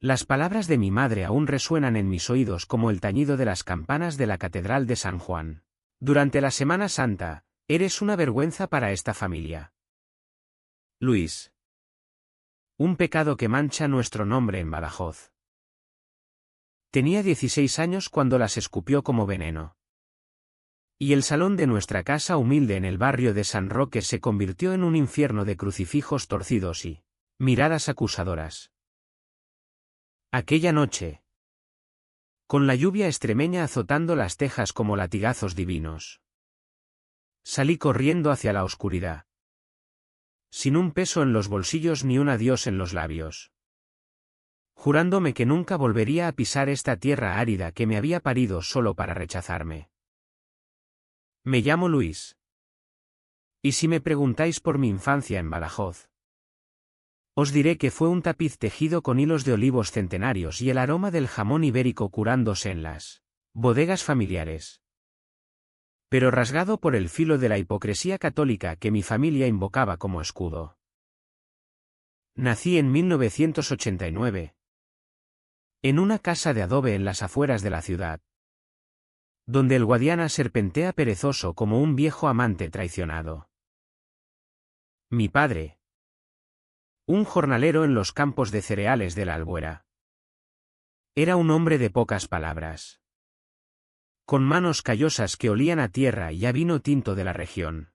Las palabras de mi madre aún resuenan en mis oídos como el tañido de las campanas de la Catedral de San Juan. Durante la Semana Santa, eres una vergüenza para esta familia. Luis. Un pecado que mancha nuestro nombre en Badajoz. Tenía 16 años cuando las escupió como veneno. Y el salón de nuestra casa humilde en el barrio de San Roque se convirtió en un infierno de crucifijos torcidos y miradas acusadoras. Aquella noche, con la lluvia extremeña azotando las tejas como latigazos divinos, salí corriendo hacia la oscuridad, sin un peso en los bolsillos ni un adiós en los labios, jurándome que nunca volvería a pisar esta tierra árida que me había parido solo para rechazarme. Me llamo Luis. Y si me preguntáis por mi infancia en Badajoz, os diré que fue un tapiz tejido con hilos de olivos centenarios y el aroma del jamón ibérico curándose en las bodegas familiares, pero rasgado por el filo de la hipocresía católica que mi familia invocaba como escudo. Nací en 1989, en una casa de adobe en las afueras de la ciudad, donde el Guadiana serpentea perezoso como un viejo amante traicionado. Mi padre, un jornalero en los campos de cereales de la Albuera, era un hombre de pocas palabras, con manos callosas que olían a tierra y a vino tinto de la región.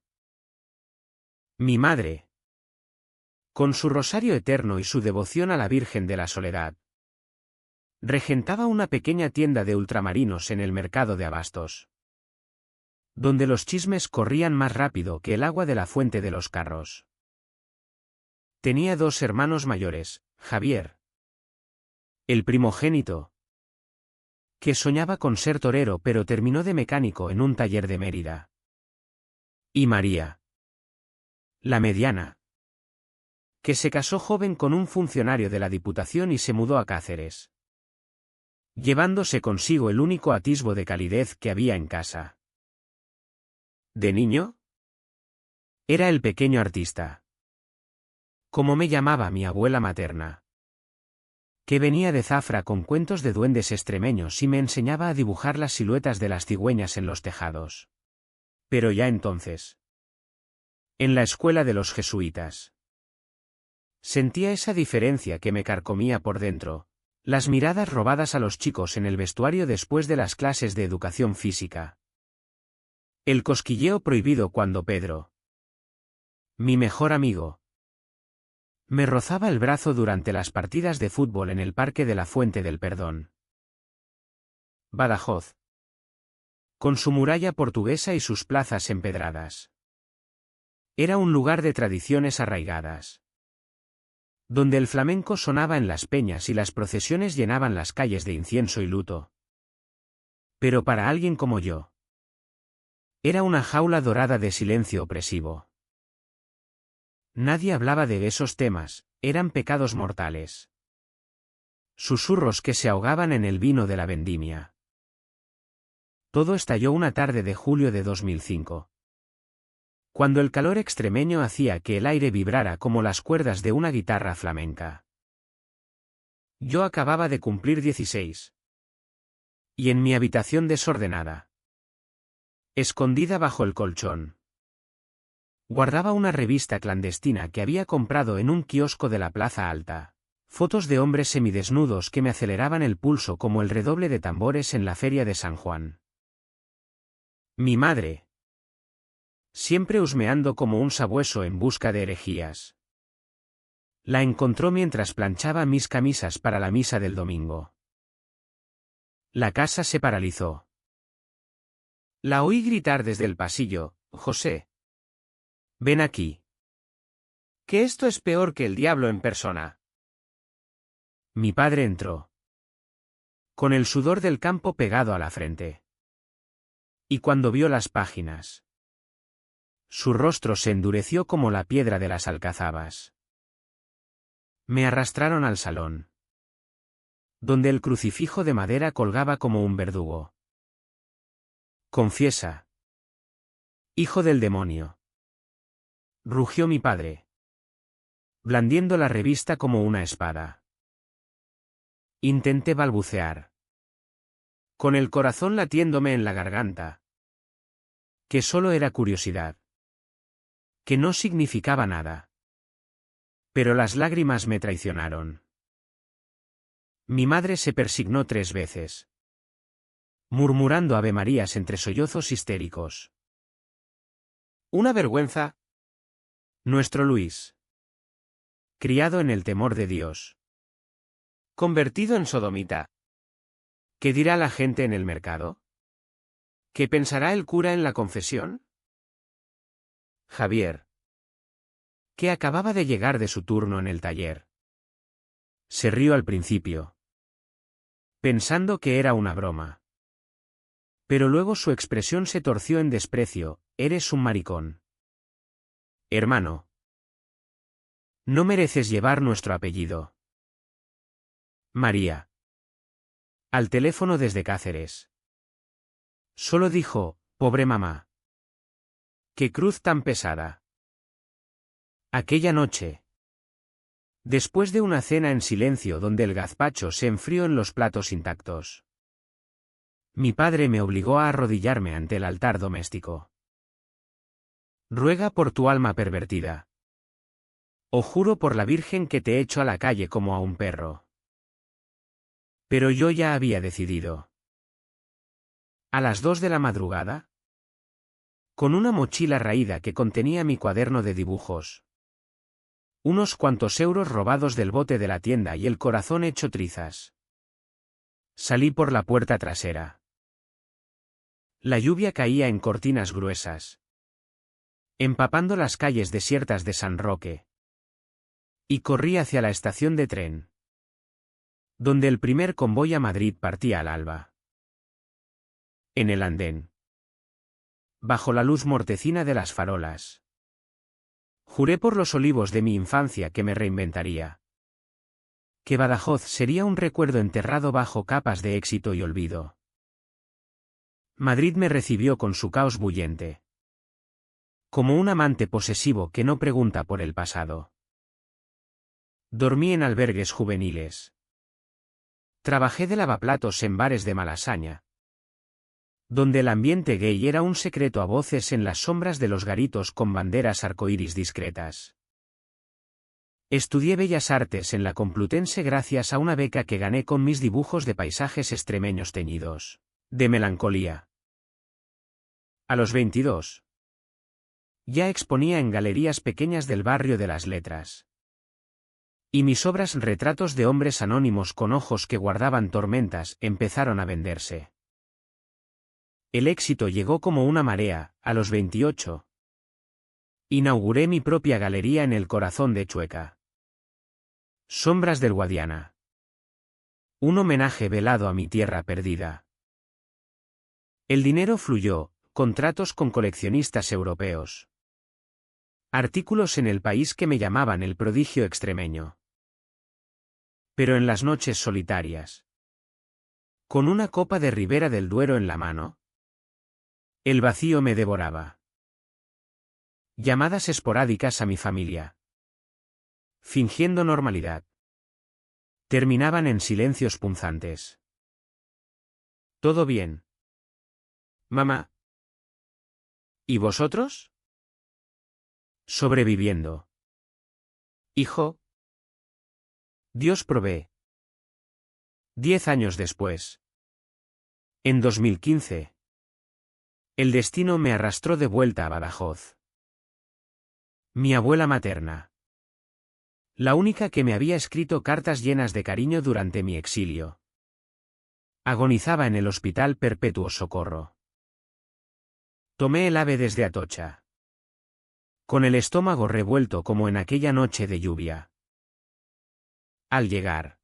Mi madre, con su rosario eterno y su devoción a la Virgen de la Soledad, regentaba una pequeña tienda de ultramarinos en el mercado de abastos, donde los chismes corrían más rápido que el agua de la fuente de los carros. Tenía 2 hermanos mayores, Javier, el primogénito, que soñaba con ser torero pero terminó de mecánico en un taller de Mérida, y María, la mediana, que se casó joven con un funcionario de la Diputación y se mudó a Cáceres, llevándose consigo el único atisbo de calidez que había en casa. ¿De niño? Era el pequeño artista, como me llamaba mi abuela materna, que venía de Zafra con cuentos de duendes extremeños y me enseñaba a dibujar las siluetas de las cigüeñas en los tejados. Pero ya entonces, en la escuela de los jesuitas, sentía esa diferencia que me carcomía por dentro, las miradas robadas a los chicos en el vestuario después de las clases de educación física, el cosquilleo prohibido cuando Pedro, mi mejor amigo, me rozaba el brazo durante las partidas de fútbol en el Parque de la Fuente del Perdón. Badajoz, con su muralla portuguesa y sus plazas empedradas, era un lugar de tradiciones arraigadas, donde el flamenco sonaba en las peñas y las procesiones llenaban las calles de incienso y luto. Pero para alguien como yo, era una jaula dorada de silencio opresivo. Nadie hablaba de esos temas, eran pecados mortales, susurros que se ahogaban en el vino de la vendimia. Todo estalló una tarde de julio de 2005. Cuando el calor extremeño hacía que el aire vibrara como las cuerdas de una guitarra flamenca. Yo acababa de cumplir 16. Y en mi habitación desordenada, escondida bajo el colchón, guardaba una revista clandestina que había comprado en un kiosco de la Plaza Alta, fotos de hombres semidesnudos que me aceleraban el pulso como el redoble de tambores en la feria de San Juan. Mi madre, siempre husmeando como un sabueso en busca de herejías, la encontró mientras planchaba mis camisas para la misa del domingo. La casa se paralizó. La oí gritar desde el pasillo: «José, ven aquí. Que esto es peor que el diablo en persona». Mi padre entró, con el sudor del campo pegado a la frente. Y cuando vio las páginas, su rostro se endureció como la piedra de las alcazabas. Me arrastraron al salón, donde el crucifijo de madera colgaba como un verdugo. «Confiesa, hijo del demonio», rugió mi padre, blandiendo la revista como una espada. Intenté balbucear, con el corazón latiéndome en la garganta. Que solo era curiosidad. Que no significaba nada. Pero las lágrimas me traicionaron. Mi madre se persignó 3 veces, murmurando avemarías entre sollozos histéricos. Una vergüenza. Nuestro Luis. Criado en el temor de Dios. Convertido en sodomita. ¿Qué dirá la gente en el mercado? ¿Qué pensará el cura en la confesión? Javier, que acababa de llegar de su turno en el taller, se rió al principio, pensando que era una broma. Pero luego su expresión se torció en desprecio. Eres un maricón. Hermano. No mereces llevar nuestro apellido. María. Al teléfono desde Cáceres. Solo dijo, pobre mamá. Qué cruz tan pesada. Aquella noche. Después de una cena en silencio donde el gazpacho se enfrió en los platos intactos, mi padre me obligó a arrodillarme ante el altar doméstico. Ruega por tu alma pervertida. O juro por la Virgen que te echo a la calle como a un perro. Pero yo ya había decidido. A las 2 de la madrugada, con una mochila raída que contenía mi cuaderno de dibujos, unos cuantos euros robados del bote de la tienda y el corazón hecho trizas, salí por la puerta trasera. La lluvia caía en cortinas gruesas, empapando las calles desiertas de San Roque, y corrí hacia la estación de tren, donde el primer convoy a Madrid partía al alba. En el andén, bajo la luz mortecina de las farolas, juré por los olivos de mi infancia que me reinventaría. Que Badajoz sería un recuerdo enterrado bajo capas de éxito y olvido. Madrid me recibió con su caos bullente, como un amante posesivo que no pregunta por el pasado. Dormí en albergues juveniles. Trabajé de lavaplatos en bares de Malasaña, donde el ambiente gay era un secreto a voces en las sombras de los garitos con banderas arcoíris discretas. Estudié Bellas Artes en la Complutense gracias a una beca que gané con mis dibujos de paisajes extremeños teñidos de melancolía. A los 22. Ya exponía en galerías pequeñas del barrio de las Letras. Y mis obras retratos de hombres anónimos con ojos que guardaban tormentas empezaron a venderse. El éxito llegó como una marea. A los 28. Inauguré mi propia galería en el corazón de Chueca. Sombras del Guadiana. Un homenaje velado a mi tierra perdida. El dinero fluyó, contratos con coleccionistas europeos. Artículos en El País que me llamaban el prodigio extremeño. Pero en las noches solitarias, con una copa de Ribera del Duero en la mano, el vacío me devoraba. Llamadas esporádicas a mi familia, fingiendo normalidad, terminaban en silencios punzantes. ¿Todo bien, mamá? ¿Y vosotros? Sobreviviendo. Hijo. Dios provee. 10 años después. En 2015. El destino me arrastró de vuelta a Badajoz. Mi abuela materna. La única que me había escrito cartas llenas de cariño durante mi exilio. Agonizaba en el Hospital Perpetuo Socorro. Tomé el AVE desde Atocha, con el estómago revuelto como en aquella noche de lluvia. Al llegar,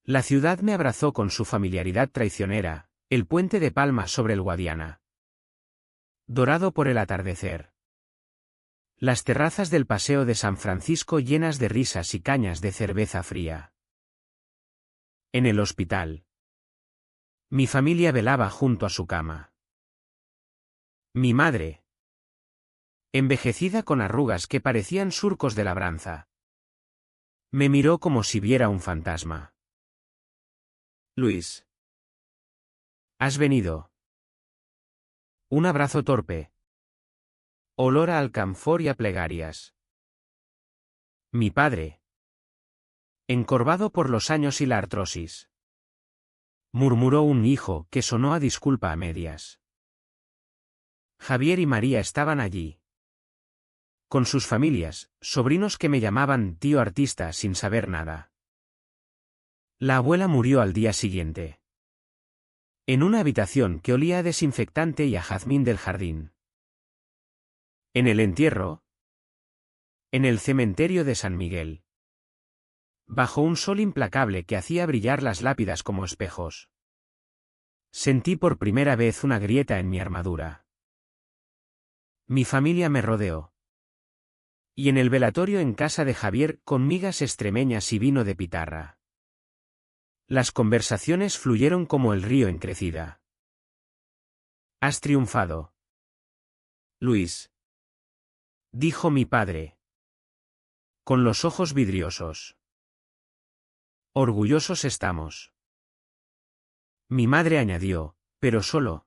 la ciudad me abrazó con su familiaridad traicionera, el puente de Palma sobre el Guadiana, dorado por el atardecer. Las terrazas del Paseo de San Francisco llenas de risas y cañas de cerveza fría. En el hospital, mi familia velaba junto a su cama. Mi madre, envejecida con arrugas que parecían surcos de labranza, me miró como si viera un fantasma. Luis. ¿Has venido? Un abrazo torpe. Olor a alcanfor y a plegarias. Mi padre. Encorvado por los años y la artrosis. Murmuró un hijo que sonó a disculpa a medias. Javier y María estaban allí. Con sus familias, sobrinos que me llamaban tío artista sin saber nada. La abuela murió al día siguiente. En una habitación que olía a desinfectante y a jazmín del jardín. En el entierro. En el cementerio de San Miguel. Bajo un sol implacable que hacía brillar las lápidas como espejos. Sentí por primera vez una grieta en mi armadura. Mi familia me rodeó. Y en el velatorio en casa de Javier con migas extremeñas y vino de pitarra. Las conversaciones fluyeron como el río en crecida. «Has triunfado, Luis», dijo mi padre. Con los ojos vidriosos. Orgullosos estamos. Mi madre añadió, pero solo.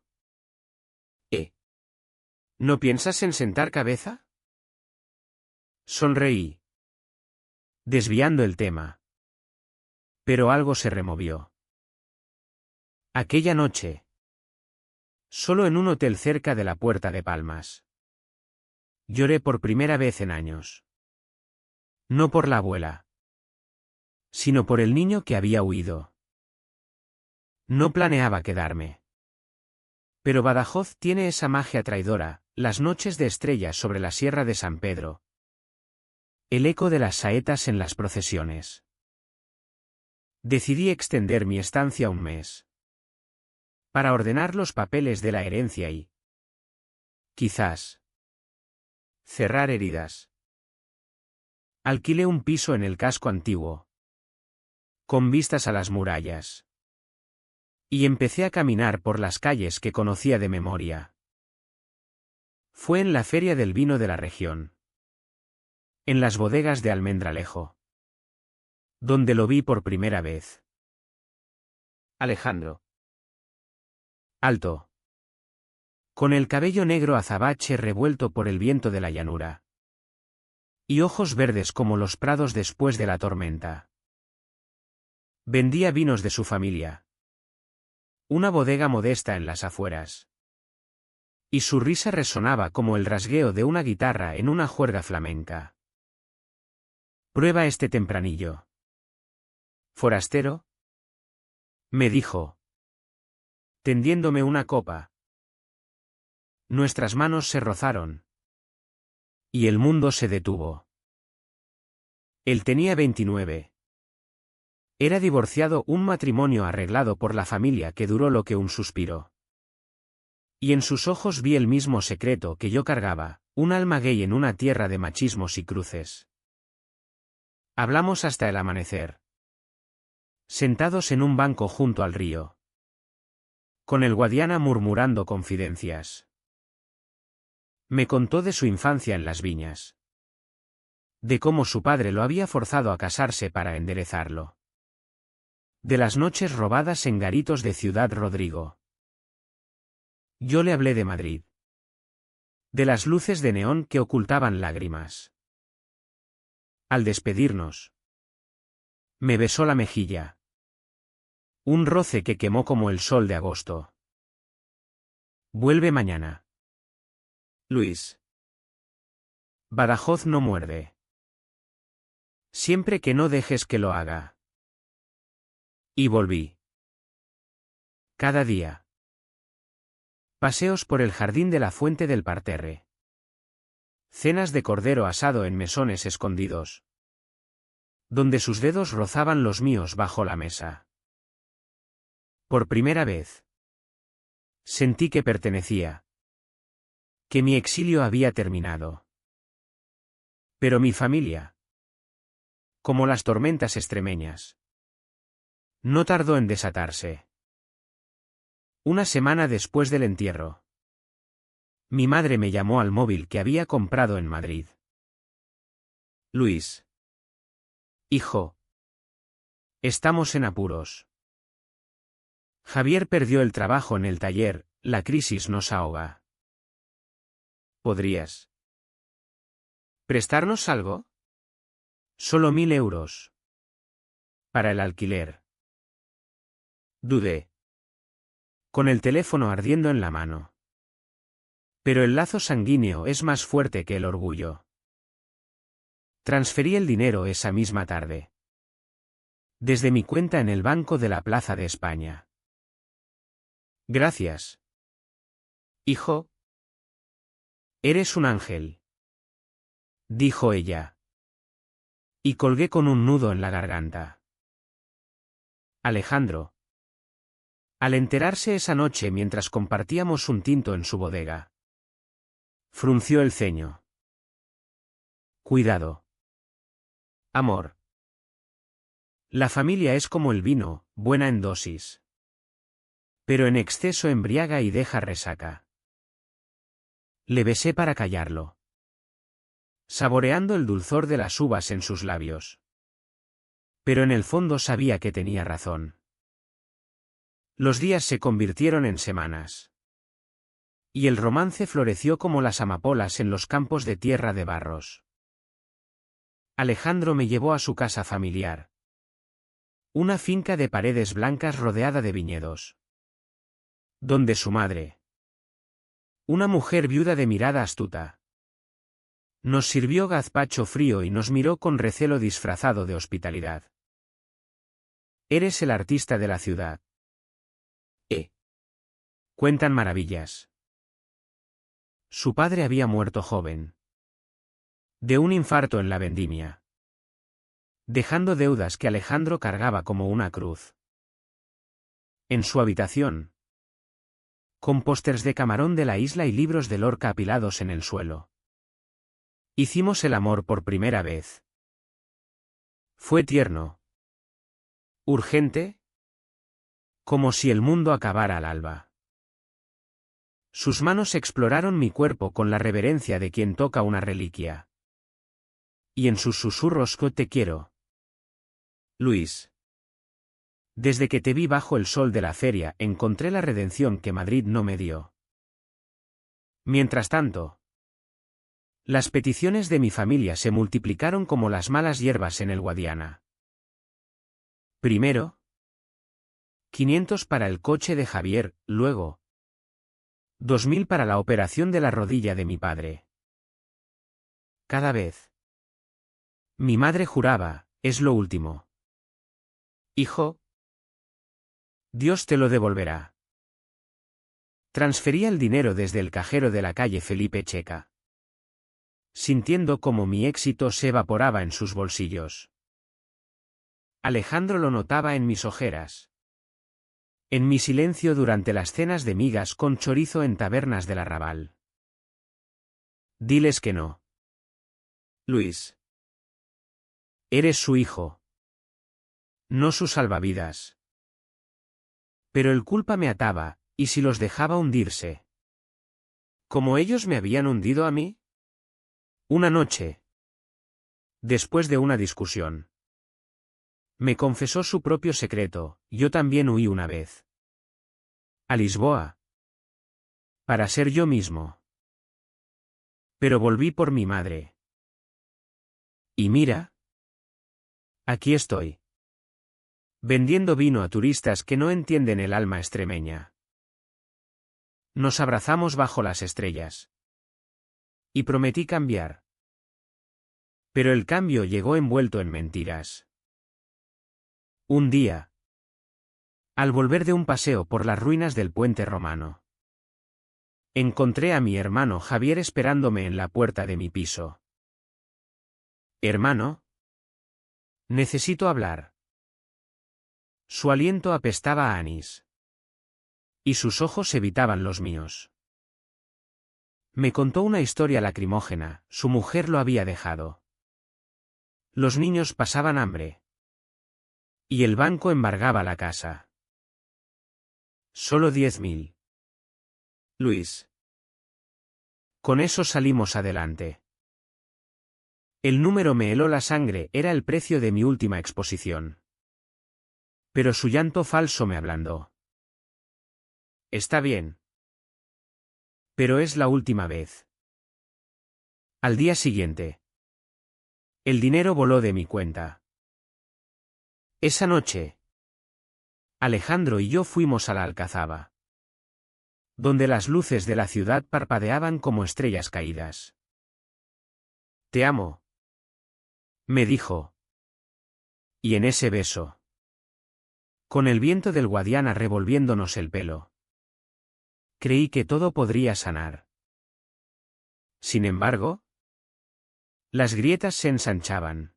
¿No piensas en sentar cabeza? Sonreí. Desviando el tema. Pero algo se removió. Aquella noche. Solo en un hotel cerca de la Puerta de Palmas. Lloré por primera vez en años. No por la abuela. Sino por el niño que había huido. No planeaba quedarme. Pero Badajoz tiene esa magia traidora, las noches de estrellas sobre la Sierra de San Pedro. El eco de las saetas en las procesiones. Decidí extender mi estancia un mes. Para ordenar los papeles de la herencia y, quizás, cerrar heridas. Alquilé un piso en el casco antiguo. Con vistas a las murallas. Y empecé a caminar por las calles que conocía de memoria. Fue en la feria del vino de la región. En las bodegas de Almendralejo. Donde lo vi por primera vez. Alejandro. Alto. Con el cabello negro azabache revuelto por el viento de la llanura. Y ojos verdes como los prados después de la tormenta. Vendía vinos de su familia. Una bodega modesta en las afueras. Y su risa resonaba como el rasgueo de una guitarra en una juerga flamenca. Prueba este tempranillo. Forastero, me dijo, tendiéndome una copa. Nuestras manos se rozaron. Y el mundo se detuvo. Él tenía 29. Era divorciado, un matrimonio arreglado por la familia que duró lo que un suspiro. Y en sus ojos vi el mismo secreto que yo cargaba, un alma gay en una tierra de machismos y cruces. Hablamos hasta el amanecer. Sentados en un banco junto al río. Con el Guadiana murmurando confidencias. Me contó de su infancia en las viñas. De cómo su padre lo había forzado a casarse para enderezarlo. De las noches robadas en garitos de Ciudad Rodrigo. Yo le hablé de Madrid. De las luces de neón que ocultaban lágrimas. Al despedirnos. Me besó la mejilla. Un roce que quemó como el sol de agosto. Vuelve mañana. Luis. Badajoz no muerde. Siempre que no dejes que lo haga. Y volví. Cada día. Paseos por el jardín de la fuente del parterre. Cenas de cordero asado en mesones escondidos. Donde sus dedos rozaban los míos bajo la mesa. Por primera vez. Sentí que pertenecía. Que mi exilio había terminado. Pero mi familia. Como las tormentas extremeñas. No tardó en desatarse. Una semana después del entierro. Mi madre me llamó al móvil que había comprado en Madrid. Luis. Hijo. Estamos en apuros. Javier perdió el trabajo en el taller, la crisis nos ahoga. ¿Podrías prestarnos algo? Solo 1.000 euros. Para el alquiler. Dudé. Con el teléfono ardiendo en la mano. Pero el lazo sanguíneo es más fuerte que el orgullo. Transferí el dinero esa misma tarde. Desde mi cuenta en el banco de la Plaza de España. Gracias. Hijo. Eres un ángel. Dijo ella. Y colgué con un nudo en la garganta. Alejandro. Al enterarse esa noche mientras compartíamos un tinto en su bodega. Frunció el ceño. Cuidado. Amor. La familia es como el vino, buena en dosis. Pero en exceso embriaga y deja resaca. Le besé para callarlo. Saboreando el dulzor de las uvas en sus labios. Pero en el fondo sabía que tenía razón. Los días se convirtieron en semanas. Y el romance floreció como las amapolas en los campos de tierra de barros. Alejandro me llevó a su casa familiar. Una finca de paredes blancas rodeada de viñedos. Donde su madre. Una mujer viuda de mirada astuta. Nos sirvió gazpacho frío y nos miró con recelo disfrazado de hospitalidad. Eres el artista de la ciudad. Cuentan maravillas. Su padre había muerto joven. De un infarto en la vendimia. Dejando deudas que Alejandro cargaba como una cruz. En su habitación. Con pósters de Camarón de la isla y libros de Lorca apilados en el suelo. Hicimos el amor por primera vez. Fue tierno. Urgente. Como si el mundo acabara al alba. Sus manos exploraron mi cuerpo con la reverencia de quien toca una reliquia. Y en sus susurros te quiero. Luis. Desde que te vi bajo el sol de la feria encontré la redención que Madrid no me dio. Mientras tanto, las peticiones de mi familia se multiplicaron como las malas hierbas en el Guadiana. Primero, 500 para el coche de Javier, luego 2.000 para la operación de la rodilla de mi padre. Cada vez. Mi madre juraba, es lo último. Hijo. Dios te lo devolverá. Transfería el dinero desde el cajero de la calle Felipe Checa. Sintiendo cómo mi éxito se evaporaba en sus bolsillos. Alejandro lo notaba en mis ojeras. En mi silencio durante las cenas de migas con chorizo en tabernas del arrabal. Diles que no. Luis. Eres su hijo. No su salvavidas. Pero el culpa me ataba, ¿y si los dejaba hundirse? ¿Como ellos me habían hundido a mí? Una noche. Después de una discusión. Me confesó su propio secreto, yo también huí una vez. A Lisboa. Para ser yo mismo. Pero volví por mi madre. Y mira. Aquí estoy. Vendiendo vino a turistas que no entienden el alma extremeña. Nos abrazamos bajo las estrellas. Y prometí cambiar. Pero el cambio llegó envuelto en mentiras. Un día. Al volver de un paseo por las ruinas del puente romano. Encontré a mi hermano Javier esperándome en la puerta de mi piso. Hermano. Necesito hablar. Su aliento apestaba a anís. Y sus ojos evitaban los míos. Me contó una historia lacrimógena, su mujer lo había dejado. Los niños pasaban hambre. Y el banco embargaba la casa. Solo 10.000. Luis. Con eso salimos adelante. El número me heló la sangre, era el precio de mi última exposición. Pero su llanto falso me ablandó. Está bien. Pero es la última vez. Al día siguiente. El dinero voló de mi cuenta. Esa noche, Alejandro y yo fuimos a la Alcazaba, donde las luces de la ciudad parpadeaban como estrellas caídas. Te amo, me dijo. Y en ese beso, con el viento del Guadiana revolviéndonos el pelo, creí que todo podría sanar. Sin embargo, las grietas se ensanchaban.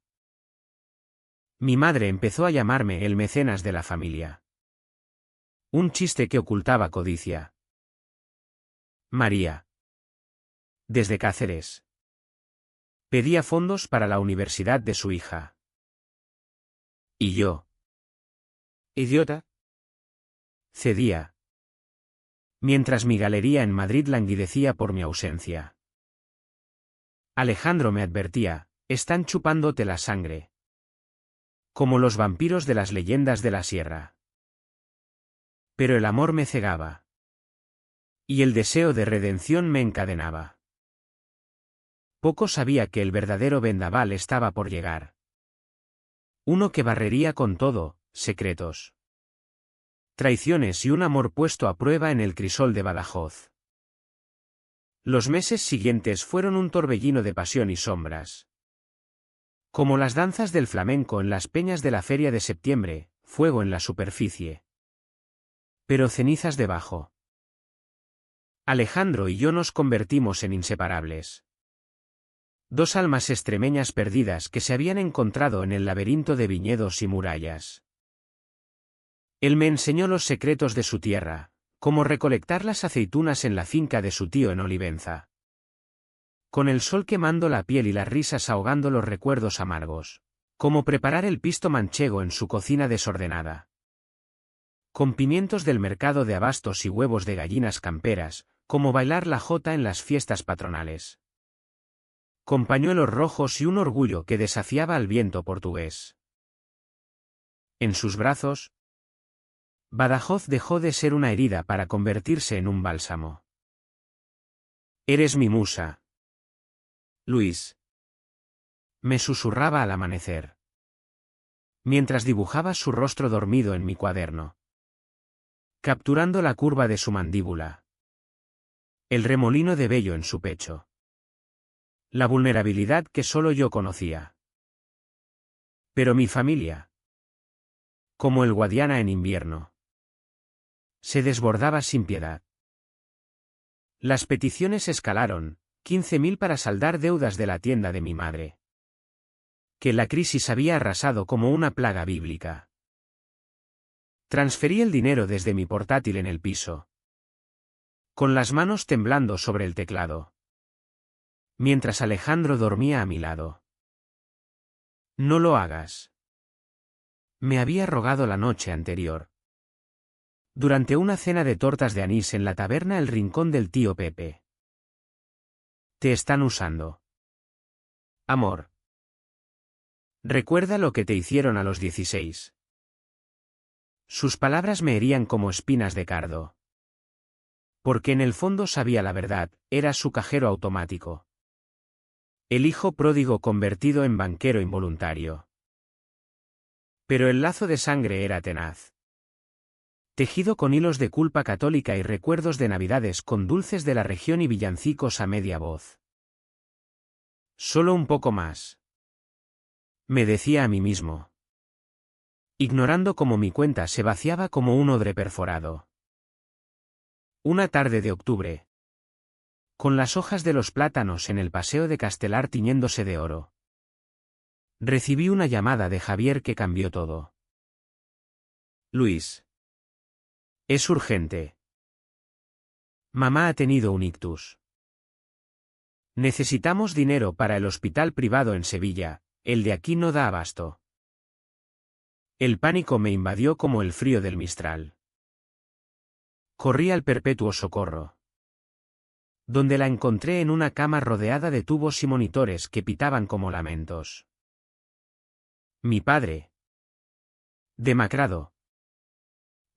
Mi madre empezó a llamarme el mecenas de la familia. Un chiste que ocultaba codicia. María, desde Cáceres, pedía fondos para la universidad de su hija. Y yo, idiota, cedía, mientras mi galería en Madrid languidecía por mi ausencia. Alejandro me advertía, están chupándote la sangre. Como los vampiros de las leyendas de la sierra. Pero el amor me cegaba. Y el deseo de redención me encadenaba. Poco sabía que el verdadero vendaval estaba por llegar. Uno que barrería con todo, secretos, traiciones y un amor puesto a prueba en el crisol de Badajoz. Los meses siguientes fueron un torbellino de pasión y sombras. Como las danzas del flamenco en las peñas de la feria de septiembre, fuego en la superficie. Pero cenizas debajo. Alejandro y yo nos convertimos en inseparables. Dos almas extremeñas perdidas que se habían encontrado en el laberinto de viñedos y murallas. Él me enseñó los secretos de su tierra, cómo recolectar las aceitunas en la finca de su tío en Olivenza. Con el sol quemando la piel y las risas ahogando los recuerdos amargos. Cómo preparar el pisto manchego en su cocina desordenada. Con pimientos del mercado de abastos y huevos de gallinas camperas, cómo bailar la jota en las fiestas patronales. Con pañuelos rojos y un orgullo que desafiaba al viento portugués. En sus brazos, Badajoz dejó de ser una herida para convertirse en un bálsamo. Eres mi musa, Luis. Me susurraba al amanecer. Mientras dibujaba su rostro dormido en mi cuaderno. Capturando la curva de su mandíbula. El remolino de vello en su pecho. La vulnerabilidad que solo yo conocía. Pero mi familia, como el Guadiana en invierno, se desbordaba sin piedad. Las peticiones escalaron, 15.000 para saldar deudas de la tienda de mi madre. Que la crisis había arrasado como una plaga bíblica. Transferí el dinero desde mi portátil en el piso. Con las manos temblando sobre el teclado. Mientras Alejandro dormía a mi lado. No lo hagas. Me había rogado la noche anterior. Durante una cena de tortas de anís en la taberna El Rincón del tío Pepe. Te están usando. Amor. Recuerda lo que te hicieron a los 16. Sus palabras me herían como espinas de cardo. Porque en el fondo sabía la verdad, era su cajero automático. El hijo pródigo convertido en banquero involuntario. Pero el lazo de sangre era tenaz. Tejido con hilos de culpa católica y recuerdos de navidades con dulces de la región y villancicos a media voz. Solo un poco más. Me decía a mí mismo. Ignorando cómo mi cuenta se vaciaba como un odre perforado. Una tarde de octubre. Con las hojas de los plátanos en el paseo de Castelar tiñéndose de oro. Recibí una llamada de Javier que cambió todo. Luis. Es urgente. Mamá ha tenido un ictus. Necesitamos dinero para el hospital privado en Sevilla, el de aquí no da abasto. El pánico me invadió como el frío del Mistral. Corrí al Perpetuo Socorro. Donde la encontré en una cama rodeada de tubos y monitores que pitaban como lamentos. Mi padre. Demacrado.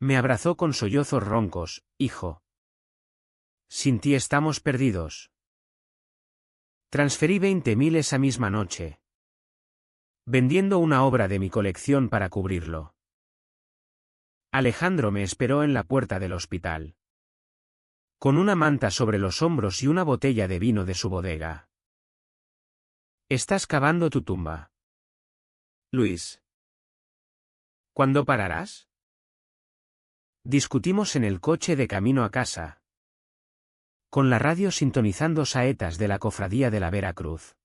Me abrazó con sollozos roncos. Hijo. Sin ti estamos perdidos. Transferí 20.000 esa misma noche, vendiendo una obra de mi colección para cubrirlo. Alejandro me esperó en la puerta del hospital, con una manta sobre los hombros y una botella de vino de su bodega. Estás cavando tu tumba, Luis. ¿Cuándo pararás? Discutimos en el coche de camino a casa, con la radio sintonizando saetas de la cofradía de la Veracruz.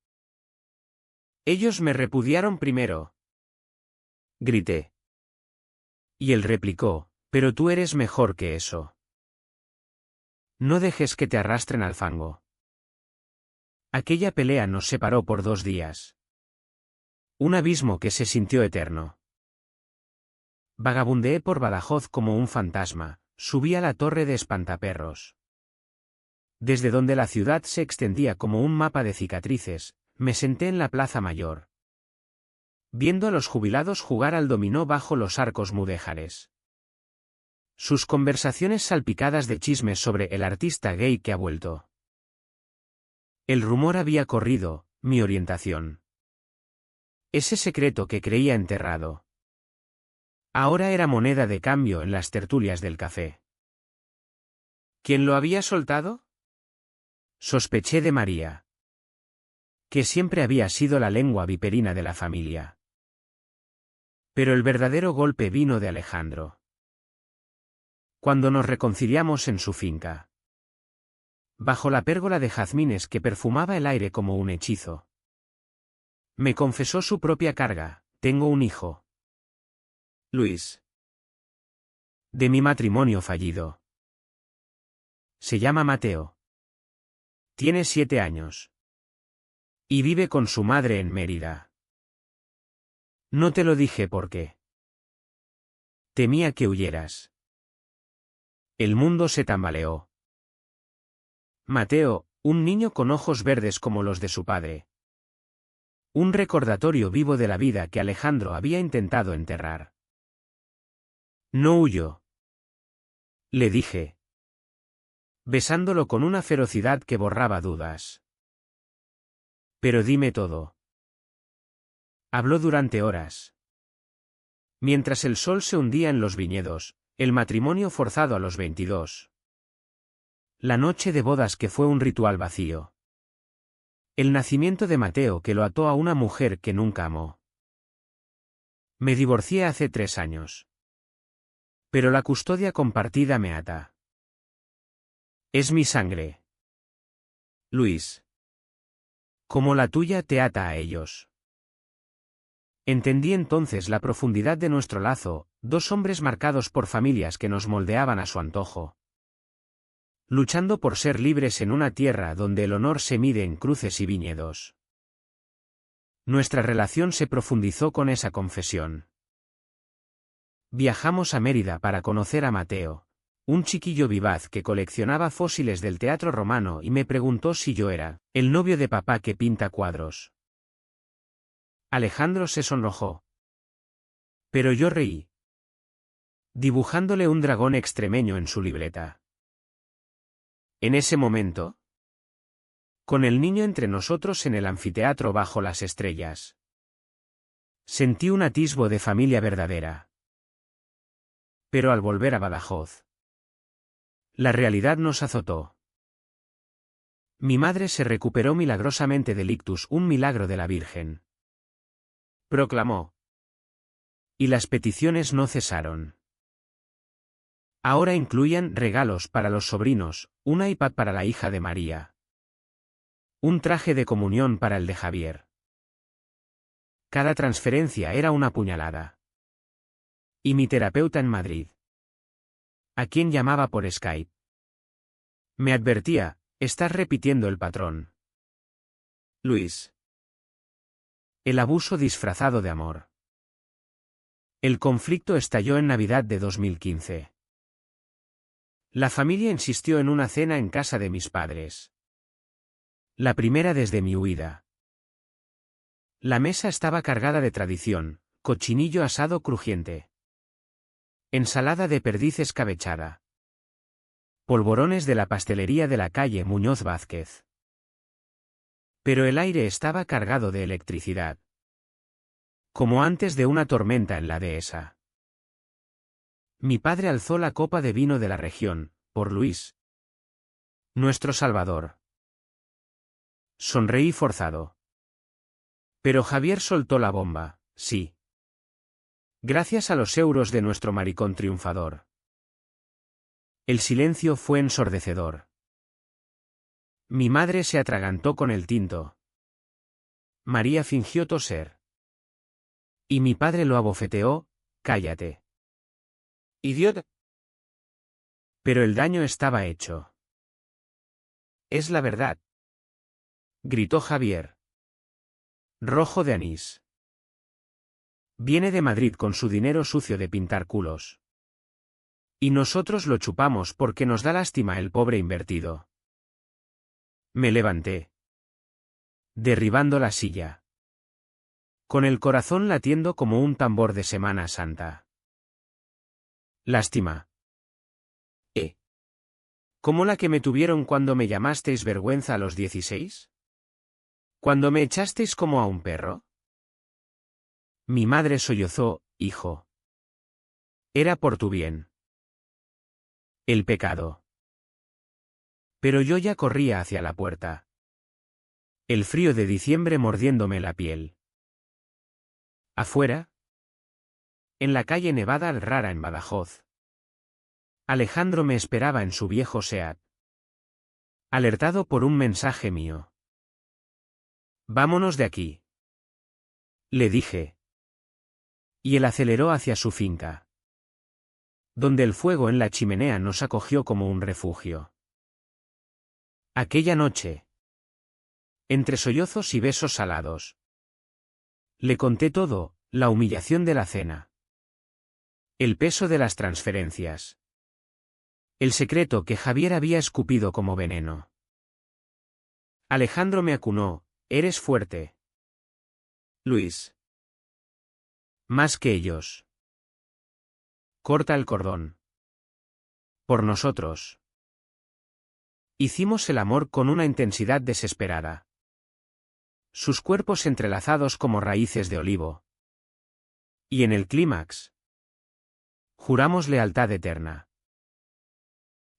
Ellos me repudiaron primero, grité. Y él replicó, pero tú eres mejor que eso. No dejes que te arrastren al fango. Aquella pelea nos separó por 2 días. Un abismo que se sintió eterno. Vagabundeé por Badajoz como un fantasma, subí a la torre de Espantaperros. Desde donde la ciudad se extendía como un mapa de cicatrices, me senté en la plaza mayor, viendo a los jubilados jugar al dominó bajo los arcos mudéjares. Sus conversaciones salpicadas de chismes sobre el artista gay que ha vuelto. El rumor había corrido, mi orientación. Ese secreto que creía enterrado. Ahora era moneda de cambio en las tertulias del café. ¿Quién lo había soltado? Sospeché de María, que siempre había sido la lengua viperina de la familia. Pero el verdadero golpe vino de Alejandro, cuando nos reconciliamos en su finca, bajo la pérgola de jazmines que perfumaba el aire como un hechizo. Me confesó su propia carga: tengo un hijo, Luis, de mi matrimonio fallido. Se llama Mateo. Tiene 7 años. Y vive con su madre en Mérida. No te lo dije porque temía que huyeras. El mundo se tambaleó. Mateo, un niño con ojos verdes como los de su padre. Un recordatorio vivo de la vida que Alejandro había intentado enterrar. No huyó, le dije, besándolo con una ferocidad que borraba dudas. Pero dime todo. Habló durante horas. Mientras el sol se hundía en los viñedos, el matrimonio forzado a los 22. La noche de bodas que fue un ritual vacío. El nacimiento de Mateo que lo ató a una mujer que nunca amó. Me divorcié hace 3 años. Pero la custodia compartida me ata. Es mi sangre, Luis. Como la tuya te ata a ellos. Entendí entonces la profundidad de nuestro lazo, 2 hombres marcados por familias que nos moldeaban a su antojo. Luchando por ser libres en una tierra donde el honor se mide en cruces y viñedos. Nuestra relación se profundizó con esa confesión. Viajamos a Mérida para conocer a Mateo, un chiquillo vivaz que coleccionaba fósiles del teatro romano y me preguntó si yo era el novio de papá que pinta cuadros. Alejandro se sonrojó. Pero yo reí, dibujándole un dragón extremeño en su libreta. En ese momento, con el niño entre nosotros en el anfiteatro bajo las estrellas, sentí un atisbo de familia verdadera. Pero al volver a Badajoz, la realidad nos azotó. Mi madre se recuperó milagrosamente del ictus, un milagro de la Virgen, proclamó. Y las peticiones no cesaron. Ahora incluían regalos para los sobrinos, un iPad para la hija de María, un traje de comunión para el de Javier. Cada transferencia era una puñalada. Y mi terapeuta en Madrid, a quien llamaba por Skype, me advertía: estás repitiendo el patrón, Luis. El abuso disfrazado de amor. El conflicto estalló en Navidad de 2015. La familia insistió en una cena en casa de mis padres. La primera desde mi huida. La mesa estaba cargada de tradición, cochinillo asado crujiente, Ensalada de perdiz escabechada. Polvorones de la pastelería de la calle Muñoz Vázquez. Pero el aire estaba cargado de electricidad. Como antes de una tormenta en la dehesa. Mi padre alzó la copa de vino de la región, por Luis. Nuestro Salvador. Sonreí forzado. Pero Javier soltó la bomba, sí. Gracias a los euros de nuestro maricón triunfador. El silencio fue ensordecedor. Mi madre se atragantó con el tinto. María fingió toser. Y mi padre lo abofeteó, cállate. Idiota. Pero el daño estaba hecho. Es la verdad. Gritó Javier. Rojo de anís. Viene de Madrid con su dinero sucio de pintar culos. Y nosotros lo chupamos porque nos da lástima el pobre invertido. Me levanté. Derribando la silla. Con el corazón latiendo como un tambor de Semana Santa. Lástima. ¿Como la que me tuvieron cuando me llamasteis vergüenza a los 16? ¿Cuando me echasteis como a un perro? Mi madre sollozó, hijo. Era por tu bien. El pecado. Pero yo ya corría hacia la puerta. El frío de diciembre mordiéndome la piel. Afuera. En la calle Nevada al Rara en Badajoz. Alejandro me esperaba en su viejo Seat. Alertado por un mensaje mío. Vámonos de aquí. Le dije. Y él aceleró hacia su finca. Donde el fuego en la chimenea nos acogió como un refugio. Aquella noche. Entre sollozos y besos salados. Le conté todo, la humillación de la cena. El peso de las transferencias. El secreto que Javier había escupido como veneno. Alejandro me acunó, eres fuerte. Luis. Más que ellos. Corta el cordón. Por nosotros. Hicimos el amor con una intensidad desesperada. Sus cuerpos entrelazados como raíces de olivo. Y en el clímax. Juramos lealtad eterna.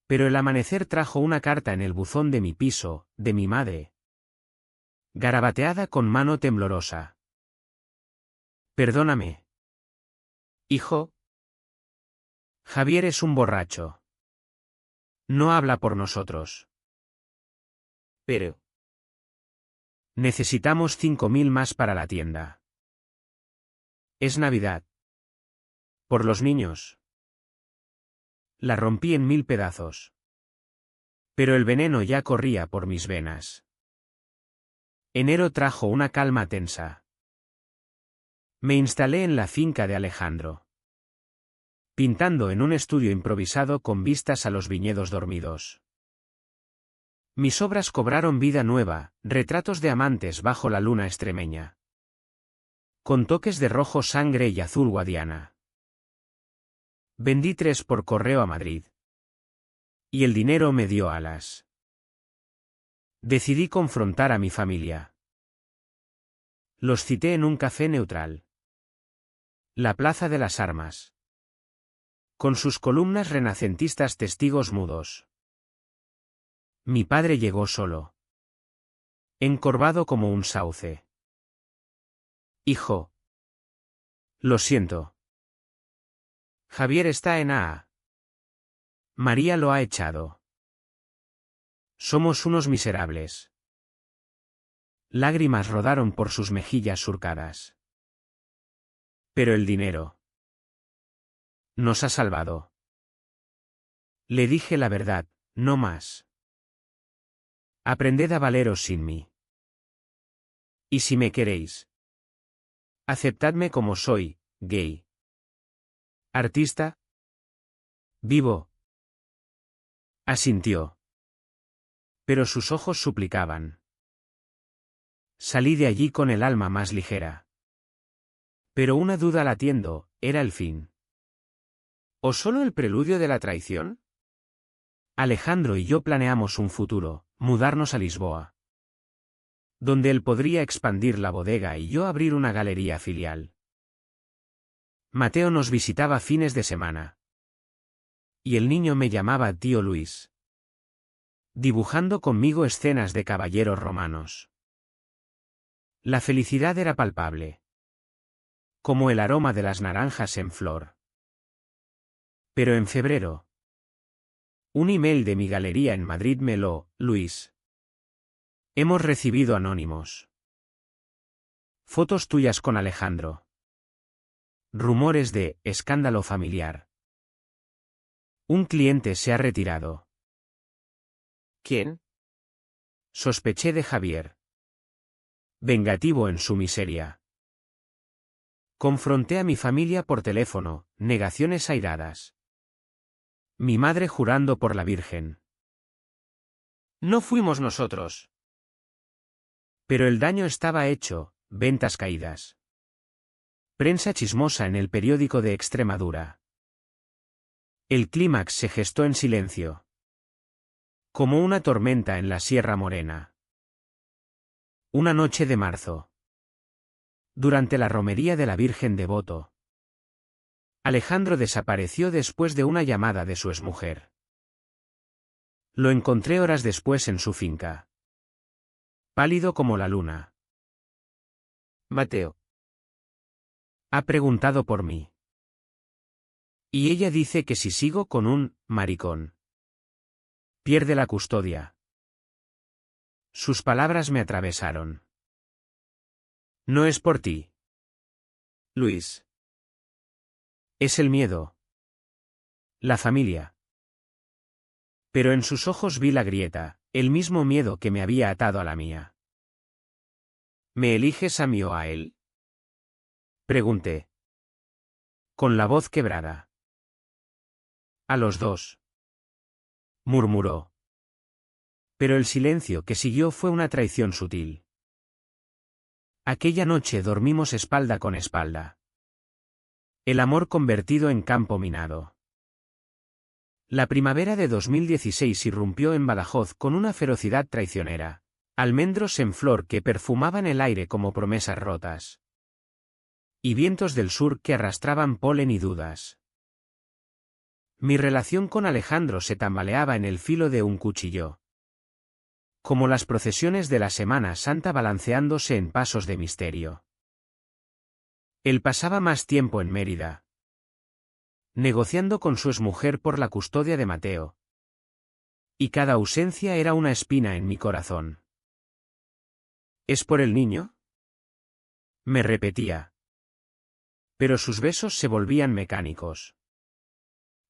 Pero el amanecer trajo una carta en el buzón de mi piso, de mi madre. Garabateada con mano temblorosa. Perdóname. Hijo. Javier es un borracho. No habla por nosotros. Pero. Necesitamos 5.000 más para la tienda. Es Navidad. Por los niños. La rompí en 1000 pedazos. Pero el veneno ya corría por mis venas. Enero trajo una calma tensa. Me instalé en la finca de Alejandro. Pintando en un estudio improvisado con vistas a los viñedos dormidos. Mis obras cobraron vida nueva, retratos de amantes bajo la luna extremeña. Con toques de rojo sangre y azul guadiana. Vendí 3 por correo a Madrid. Y el dinero me dio alas. Decidí confrontar a mi familia. Los cité en un café neutral. La Plaza de las Armas. Con sus columnas renacentistas testigos mudos. Mi padre llegó solo. Encorvado como un sauce. Hijo. Lo siento. Javier está en AA. María lo ha echado. Somos unos miserables. Lágrimas rodaron por sus mejillas surcadas. Pero el dinero. Nos ha salvado. Le dije la verdad, no más. Aprended a valeros sin mí. Y si me queréis. Aceptadme como soy, gay. Artista. Vivo. Asintió. Pero sus ojos suplicaban. Salí de allí con el alma más ligera. Pero una duda latiendo, era el fin. ¿O solo el preludio de la traición? Alejandro y yo planeamos un futuro, mudarnos a Lisboa, donde él podría expandir la bodega y yo abrir una galería filial. Mateo nos visitaba fines de semana. Y el niño me llamaba tío Luis, dibujando conmigo escenas de caballeros romanos. La felicidad era palpable, como el aroma de las naranjas en flor. Pero en febrero, un email de mi galería en Madrid me lo, Luis. Hemos recibido anónimos. Fotos tuyas con Alejandro. Rumores de escándalo familiar. Un cliente se ha retirado. ¿Quién? Sospeché de Javier. Vengativo en su miseria. Confronté a mi familia por teléfono, negaciones airadas. Mi madre jurando por la Virgen. No fuimos nosotros. Pero el daño estaba hecho, ventas caídas. Prensa chismosa en el periódico de Extremadura. El clímax se gestó en silencio. Como una tormenta en la Sierra Morena. Una noche de marzo. Durante la romería de la Virgen de Boto. Alejandro desapareció después de una llamada de su exmujer. Lo encontré horas después en su finca. Pálido como la luna. Mateo. Ha preguntado por mí. Y ella dice que si sigo con un maricón, pierde la custodia. Sus palabras me atravesaron. No es por ti, Luis. Es el miedo. La familia. Pero en sus ojos vi la grieta, el mismo miedo que me había atado a la mía. ¿Me eliges a mí o a él? Pregunté. Con la voz quebrada. A los dos. Murmuró. Pero el silencio que siguió fue una traición sutil. Aquella noche dormimos espalda con espalda. El amor convertido en campo minado. La primavera de 2016 irrumpió en Badajoz con una ferocidad traicionera. Almendros en flor que perfumaban el aire como promesas rotas. Y vientos del sur que arrastraban polen y dudas. Mi relación con Alejandro se tambaleaba en el filo de un cuchillo. Como las procesiones de la Semana Santa balanceándose en pasos de misterio. Él pasaba más tiempo en Mérida, negociando con su exmujer por la custodia de Mateo. Y cada ausencia era una espina en mi corazón. ¿Es por el niño? Me repetía. Pero sus besos se volvían mecánicos.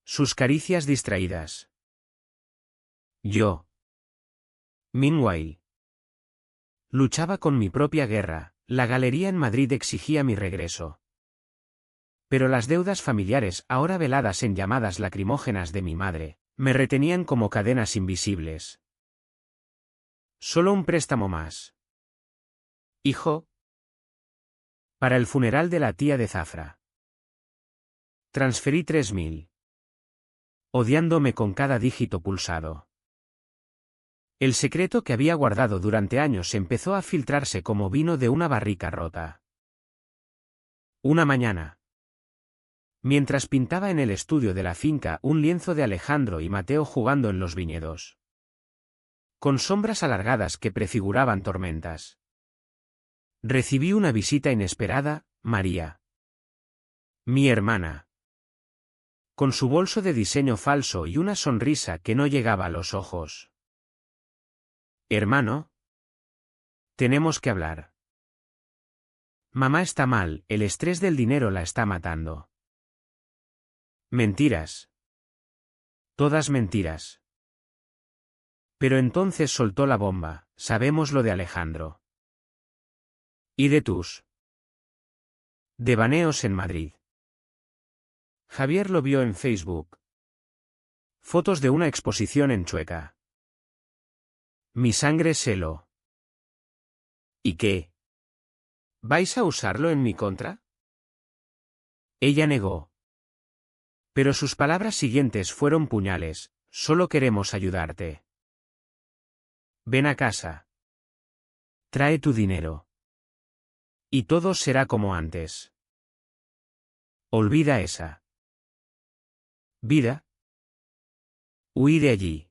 Sus caricias distraídas. Yo. Meanwhile. Luchaba con mi propia guerra, la galería en Madrid exigía mi regreso. Pero las deudas familiares, ahora veladas en llamadas lacrimógenas de mi madre, me retenían como cadenas invisibles. Solo un préstamo más. Hijo. Para el funeral de la tía de Zafra. Transferí 3.000. Odiándome con cada dígito pulsado. El secreto que había guardado durante años empezó a filtrarse como vino de una barrica rota. Una mañana. Mientras pintaba en el estudio de la finca un lienzo de Alejandro y Mateo jugando en los viñedos. Con sombras alargadas que prefiguraban tormentas. Recibí una visita inesperada, María. Mi hermana. Con su bolso de diseño falso y una sonrisa que no llegaba a los ojos. Hermano. Tenemos que hablar. Mamá está mal, el estrés del dinero la está matando. Mentiras. Todas mentiras. Pero entonces soltó la bomba, sabemos lo de Alejandro. ¿Y de tus devaneos en Madrid? Javier lo vio en Facebook. Fotos de una exposición en Chueca. Mi sangre se heló. ¿Y qué? ¿Vais a usarlo en mi contra? Ella negó. Pero sus palabras siguientes fueron puñales: solo queremos ayudarte. Ven a casa. Trae tu dinero. Y todo será como antes. Olvida esa vida. Huí de allí.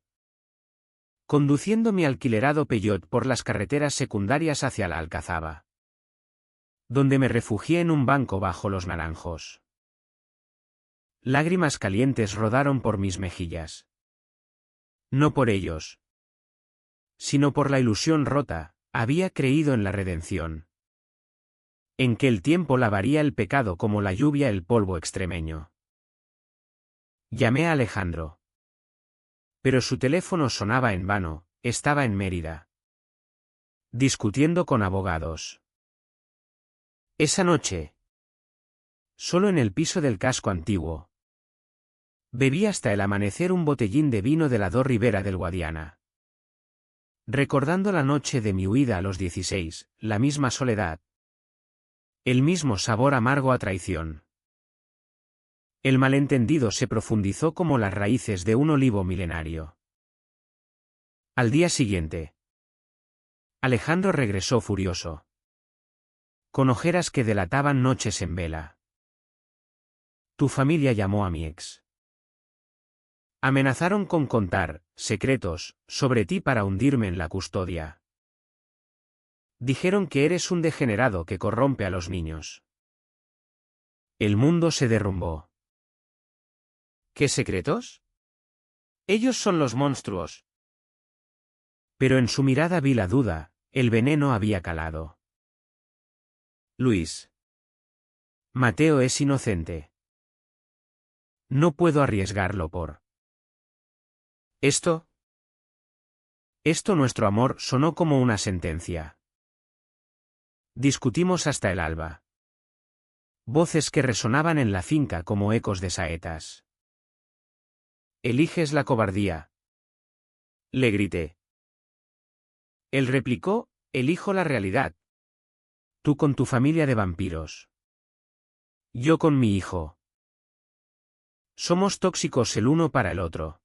Conduciendo mi alquilerado Peugeot por las carreteras secundarias hacia la Alcazaba, donde me refugié en un banco bajo los naranjos. Lágrimas calientes rodaron por mis mejillas. No por ellos, sino por la ilusión rota. Había creído en la redención, en que el tiempo lavaría el pecado como la lluvia el polvo extremeño. Llamé a Alejandro. Pero su teléfono sonaba en vano. Estaba en Mérida, discutiendo con abogados. Esa noche, solo en el piso del casco antiguo, bebí hasta el amanecer un botellín de vino de la Do Ribera del Guadiana. Recordando la noche de mi huida a los 16, la misma soledad, el mismo sabor amargo a traición. El malentendido se profundizó como las raíces de un olivo milenario. Al día siguiente, Alejandro regresó furioso, con ojeras que delataban noches en vela. Tu familia llamó a mi ex. Amenazaron con contar secretos sobre ti para hundirme en la custodia. Dijeron que eres un degenerado que corrompe a los niños. El mundo se derrumbó. ¿Qué secretos? Ellos son los monstruos. Pero en su mirada vi la duda. El veneno había calado. Luis. Mateo es inocente. No puedo arriesgarlo por esto. Nuestro amor sonó como una sentencia. Discutimos hasta el alba. Voces que resonaban en la finca como ecos de saetas. Eliges la cobardía. Le grité. Él replicó: elijo la realidad. Tú con tu familia de vampiros. Yo con mi hijo. Somos tóxicos el uno para el otro.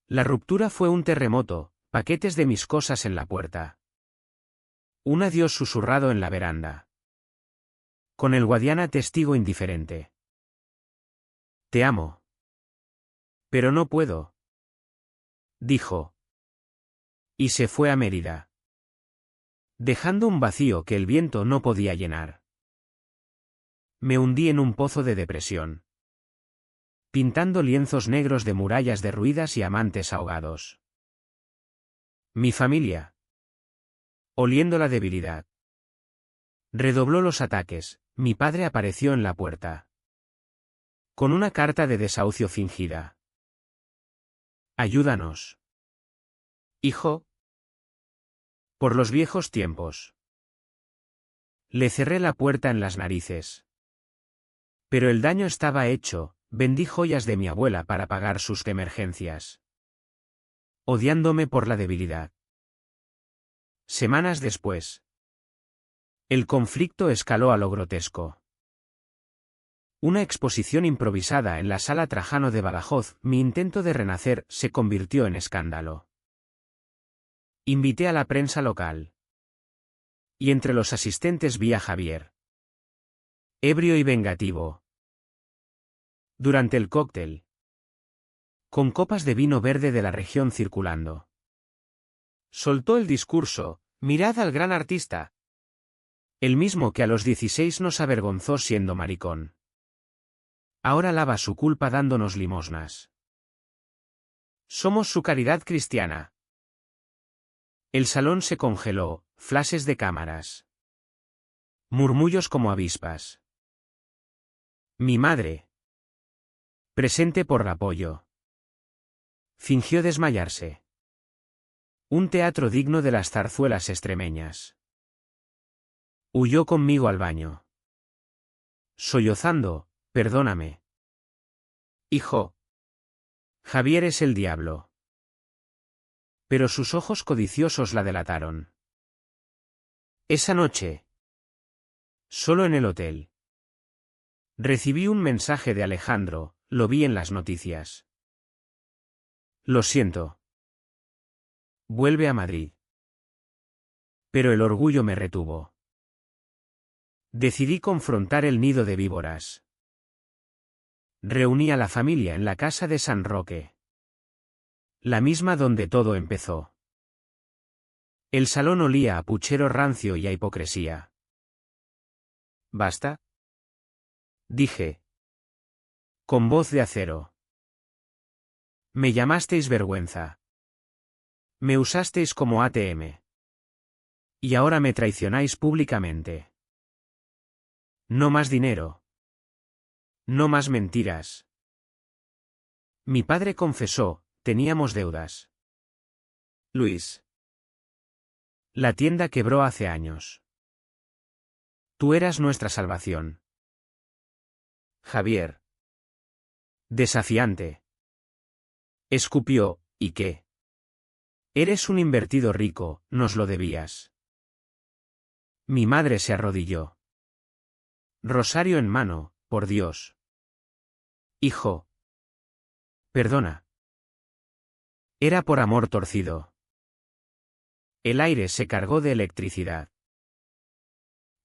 La ruptura fue un terremoto, paquetes de mis cosas en la puerta. Un adiós susurrado en la veranda. Con el Guadiana testigo indiferente. Te amo. Pero no puedo, dijo. Y se fue a Mérida, dejando un vacío que el viento no podía llenar. Me hundí en un pozo de depresión, pintando lienzos negros de murallas derruidas y amantes ahogados. Mi familia, oliendo la debilidad, redobló los ataques. Mi padre apareció en la puerta, con una carta de desahucio fingida. Ayúdanos, hijo. Por los viejos tiempos. Le cerré la puerta en las narices. Pero el daño estaba hecho. Vendí joyas de mi abuela para pagar sus emergencias, odiándome por la debilidad. Semanas después, el conflicto escaló a lo grotesco. Una exposición improvisada en la Sala Trajano de Badajoz. Mi intento de renacer se convirtió en escándalo. Invité a la prensa local. Y entre los asistentes vi a Javier, ebrio y vengativo. Durante el cóctel, con copas de vino verde de la región circulando, soltó el discurso: mirad al gran artista. El mismo que a los 16 nos avergonzó siendo maricón. Ahora lava su culpa dándonos limosnas. Somos su caridad cristiana. El salón se congeló, flashes de cámaras. Murmullos como avispas. Mi madre, presente por apoyo, fingió desmayarse. Un teatro digno de las zarzuelas extremeñas. Huyó conmigo al baño, sollozando: perdóname, hijo. Javier es el diablo. Pero sus ojos codiciosos la delataron. Esa noche, solo en el hotel, Recibí un mensaje de Alejandro, lo vi en las noticias. Lo siento. Vuelve a Madrid. Pero el orgullo me retuvo. Decidí confrontar el nido de víboras. Reuní a la familia en la casa de San Roque. La misma donde todo empezó. El salón olía a puchero rancio y a hipocresía. ¿Basta? Dije. Con voz de acero. Me llamasteis vergüenza. Me usasteis como ATM. Y ahora me traicionáis públicamente. No más dinero. No más mentiras. Mi padre confesó, teníamos deudas. Luis. La tienda quebró hace años. Tú eras nuestra salvación. Javier. Desafiante. Escupió, ¿y qué? Eres un invertido rico, nos lo debías. Mi madre se arrodilló. Rosario en mano, por Dios. Hijo. Perdona. Era por amor torcido. El aire se cargó de electricidad.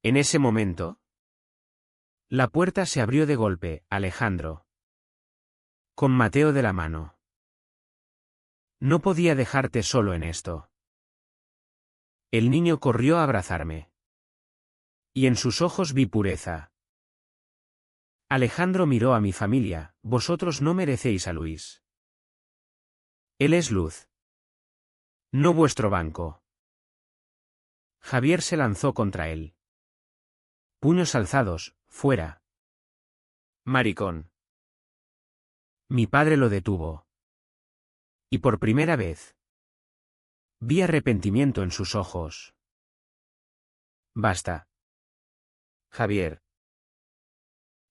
En ese momento, la puerta se abrió de golpe, Alejandro. Con Mateo de la mano. No podía dejarte solo en esto. El niño corrió a abrazarme. Y en sus ojos vi pureza. Alejandro miró a mi familia, vosotros no merecéis a Luis. Él es luz. No vuestro banco. Javier se lanzó contra él. Puños alzados, fuera. Maricón. Mi padre lo detuvo. Y por primera vez, vi arrepentimiento en sus ojos. Basta. Javier.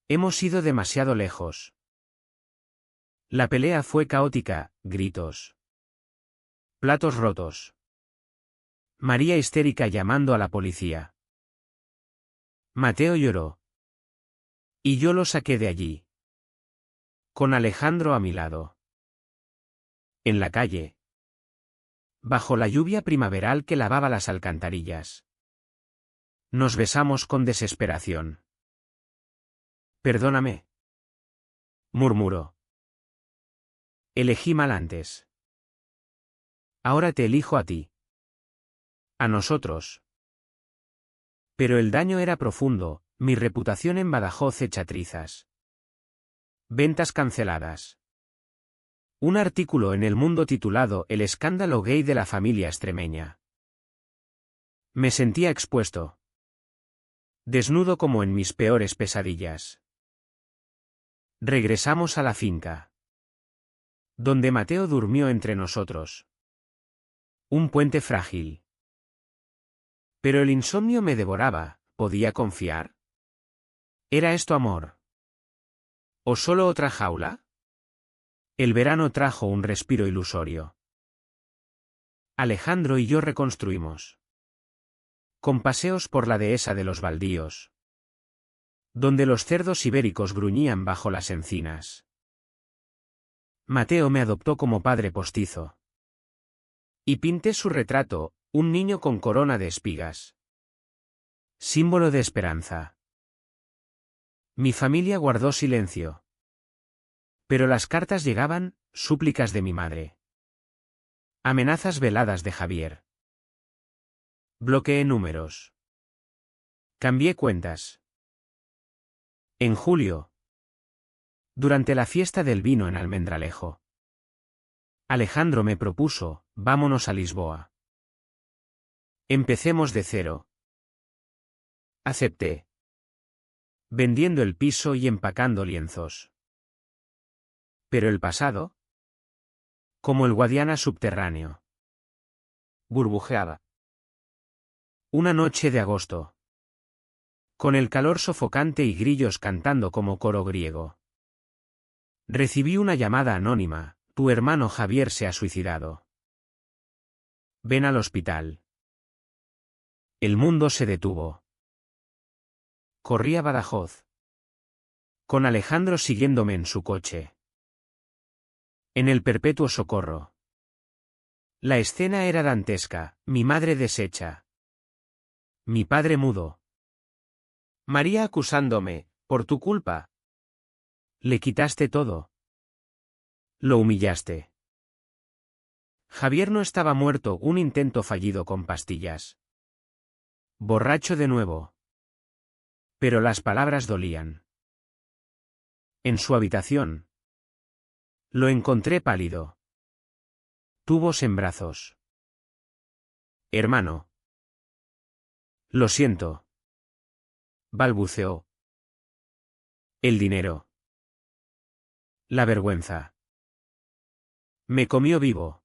Hemos ido demasiado lejos. La pelea fue caótica, gritos. Platos rotos. María histérica llamando a la policía. Mateo lloró. Y yo lo saqué de allí. Con Alejandro a mi lado. En la calle. Bajo la lluvia primaveral que lavaba las alcantarillas. Nos besamos con desesperación. Perdóname. Murmuró. Elegí mal antes. Ahora te elijo a ti. A nosotros. Pero el daño era profundo, mi reputación en Badajoz hecha trizas. Ventas canceladas. Un artículo en El Mundo titulado El escándalo gay de la familia extremeña. Me sentía expuesto. Desnudo como en mis peores pesadillas. Regresamos a la finca. Donde Mateo durmió entre nosotros. Un puente frágil. Pero el insomnio me devoraba, ¿podía confiar? ¿Era esto amor? ¿O solo otra jaula? El verano trajo un respiro ilusorio. Alejandro y yo reconstruimos. Con paseos por la dehesa de los baldíos. Donde los cerdos ibéricos gruñían bajo las encinas. Mateo me adoptó como padre postizo. Y pinté su retrato, un niño con corona de espigas. Símbolo de esperanza. Mi familia guardó silencio. Pero las cartas llegaban, súplicas de mi madre. Amenazas veladas de Javier. Bloqueé números. Cambié cuentas. En julio. Durante la fiesta del vino en Almendralejo. Alejandro me propuso, vámonos a Lisboa. Empecemos de cero. Acepté. Vendiendo el piso y empacando lienzos. Pero el pasado. Como el Guadiana subterráneo. Burbujeaba. Una noche de agosto. Con el calor sofocante y grillos cantando como coro griego. Recibí una llamada anónima, tu hermano Javier se ha suicidado. Ven al hospital. El mundo se detuvo. Corrí a Badajoz. con Alejandro siguiéndome en su coche. En el perpetuo socorro. La escena era dantesca, mi madre deshecha. Mi padre mudo. María acusándome, por tu culpa. Le quitaste todo. Lo humillaste. Javier no estaba muerto, un intento fallido con pastillas. Borracho de nuevo. Pero las palabras dolían. En su habitación. Lo encontré pálido. Tubos en brazos. Hermano. Lo siento. Balbuceó. El dinero. La vergüenza. Me comió vivo.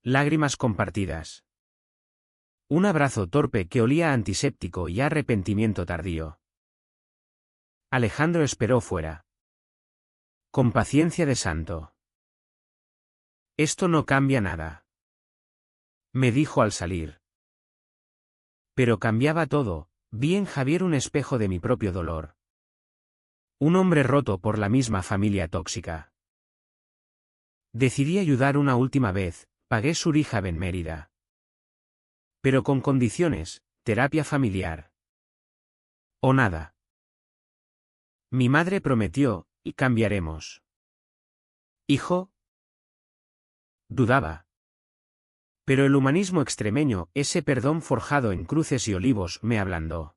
Lágrimas compartidas. Un abrazo torpe que olía a antiséptico y a arrepentimiento tardío. Alejandro esperó fuera. Con paciencia de santo. Esto no cambia nada. Me dijo al salir. Pero cambiaba todo, vi en Javier un espejo de mi propio dolor. Un hombre roto por la misma familia tóxica. Decidí ayudar una última vez, pagué su rehab en Mérida. Pero con condiciones, terapia familiar. O nada. Mi madre prometió, y cambiaremos. Hijo. Dudaba. Pero el humanismo extremeño, ese perdón forjado en cruces y olivos, me ablandó.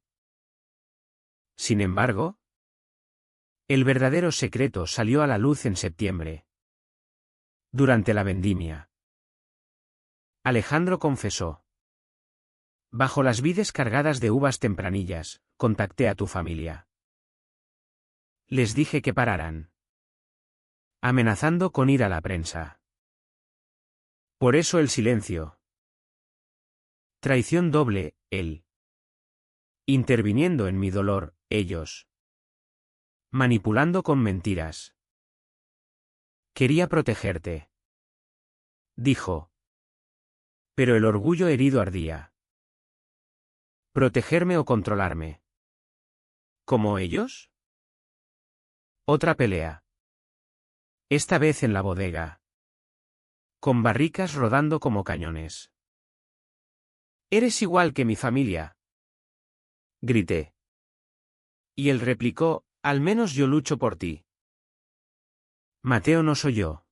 Sin embargo, el verdadero secreto salió a la luz en septiembre. Durante la vendimia. Alejandro confesó. Bajo las vides cargadas de uvas tempranillas, contacté a tu familia. Les dije que pararan. Amenazando con ir a la prensa. Por eso el silencio. Traición doble, él. Interviniendo en mi dolor, ellos. Manipulando con mentiras. Quería protegerte. Dijo. Pero el orgullo herido ardía. ¿Protegerme o controlarme? ¿Como ellos? Otra pelea. Esta vez en la bodega. Con barricas rodando como cañones. Eres igual que mi familia. Grité. Y él replicó, al menos yo lucho por ti. Mateo no soy yo.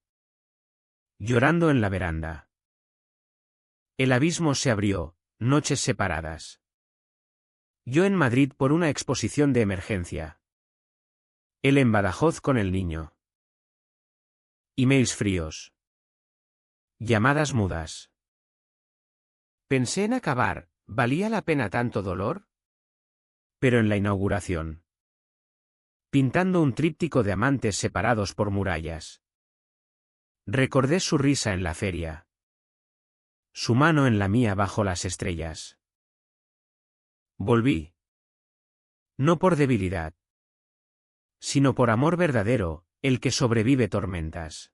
Llorando en la veranda. El abismo se abrió, noches separadas. Yo en Madrid por una exposición de emergencia. Él en Badajoz con el niño. Emails fríos. Llamadas mudas. Pensé en acabar, ¿valía la pena tanto dolor? Pero en la inauguración. Pintando un tríptico de amantes separados por murallas. Recordé su risa en la feria. Su mano en la mía bajo las estrellas. Volví. No por debilidad. Sino por amor verdadero, el que sobrevive tormentas.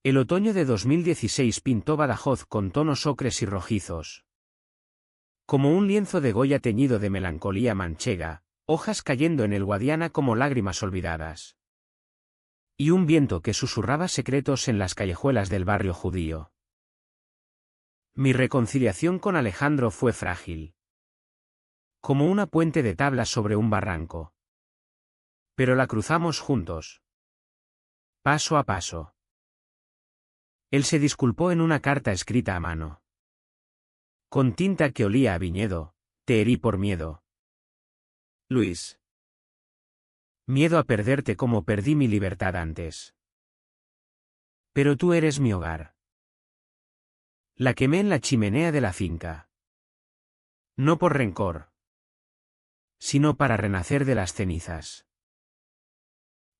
El otoño de 2016 pintó Badajoz con tonos ocres y rojizos. Como un lienzo de Goya teñido de melancolía manchega, hojas cayendo en el Guadiana como lágrimas olvidadas. Y un viento que susurraba secretos en las callejuelas del barrio judío. Mi reconciliación con Alejandro fue frágil. Como una puente de tablas sobre un barranco. Pero la cruzamos juntos. Paso a paso. Él se disculpó en una carta escrita a mano. Con tinta que olía a viñedo, te herí por miedo. Luis. Miedo a perderte como perdí mi libertad antes. Pero tú eres mi hogar. La quemé en la chimenea de la finca. No por rencor. Sino para renacer de las cenizas.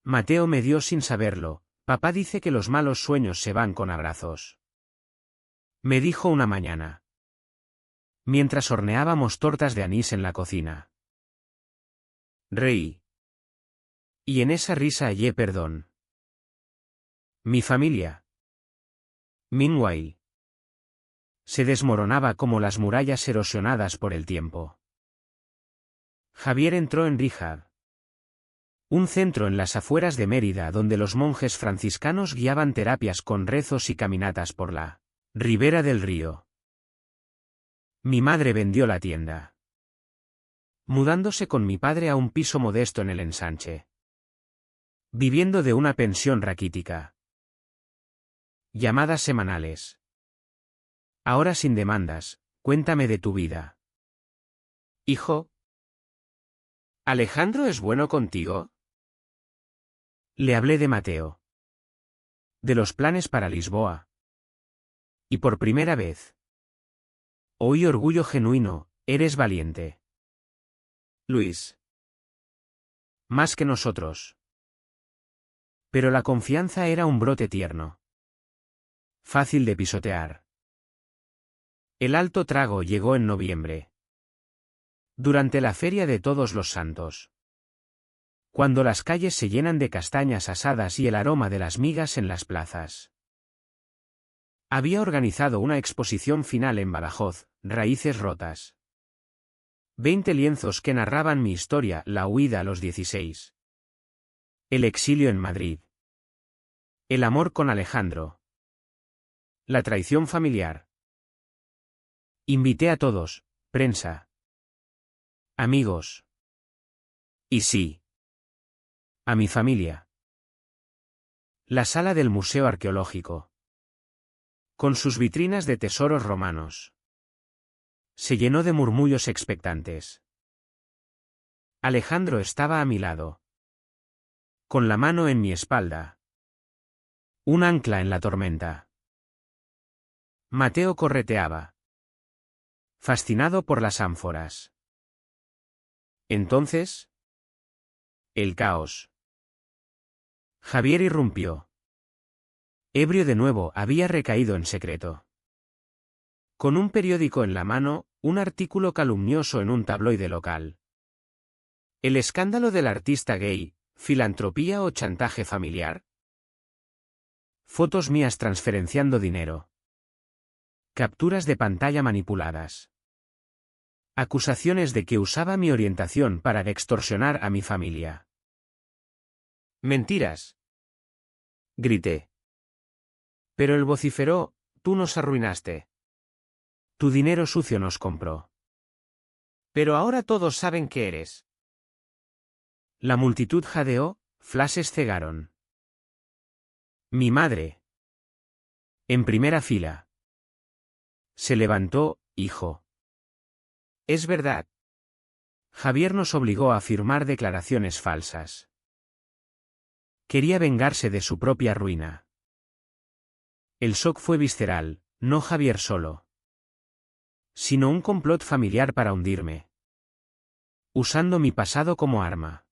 Mateo me dio sin saberlo, papá dice que los malos sueños se van con abrazos. Me dijo una mañana. Mientras horneábamos tortas de anís en la cocina. Reí. Y en esa risa hallé perdón. Mi familia. Meanwhile. Se desmoronaba como las murallas erosionadas por el tiempo. Javier entró en rehab. Un centro en las afueras de Mérida donde los monjes franciscanos guiaban terapias con rezos y caminatas por la ribera del río. Mi madre vendió la tienda, mudándose con mi padre a un piso modesto en el ensanche, viviendo de una pensión raquítica. Llamadas semanales. Ahora sin demandas, cuéntame de tu vida. Hijo. ¿Alejandro es bueno contigo? Le hablé de Mateo. De los planes para Lisboa. Y por primera vez oí orgullo genuino, eres valiente. Luis. Más que nosotros. Pero la confianza era un brote tierno. Fácil de pisotear. El alto trago llegó en noviembre. Durante la Feria de Todos los Santos. Cuando las calles se llenan de castañas asadas y el aroma de las migas en las plazas. Había organizado una exposición final en Badajoz, Raíces rotas. 20 lienzos que narraban mi historia, la huida a los 16. El exilio en Madrid. El amor con Alejandro. La traición familiar. Invité a todos, prensa. Amigos. Y sí. A mi familia. La sala del Museo Arqueológico. Con sus vitrinas de tesoros romanos. Se llenó de murmullos expectantes. Alejandro estaba a mi lado. Con la mano en mi espalda. Un ancla en la tormenta. Mateo correteaba. Fascinado por las ánforas. Entonces. El caos. Javier irrumpió. Ebrio de nuevo, había recaído en secreto. Con un periódico en la mano, un artículo calumnioso en un tabloide local. El escándalo del artista gay, filantropía o chantaje familiar. Fotos mías transferenciando dinero. Capturas de pantalla manipuladas. Acusaciones de que usaba mi orientación para extorsionar a mi familia. Mentiras. Grité. Pero él vociferó, tú nos arruinaste. Tu dinero sucio nos compró. Pero ahora todos saben que eres. La multitud jadeó, flashes cegaron. Mi madre. En primera fila. Se levantó, hijo. Es verdad. Javier nos obligó a firmar declaraciones falsas. Quería vengarse de su propia ruina. El shock fue visceral, no Javier solo. Sino un complot familiar para hundirme. Usando mi pasado como arma.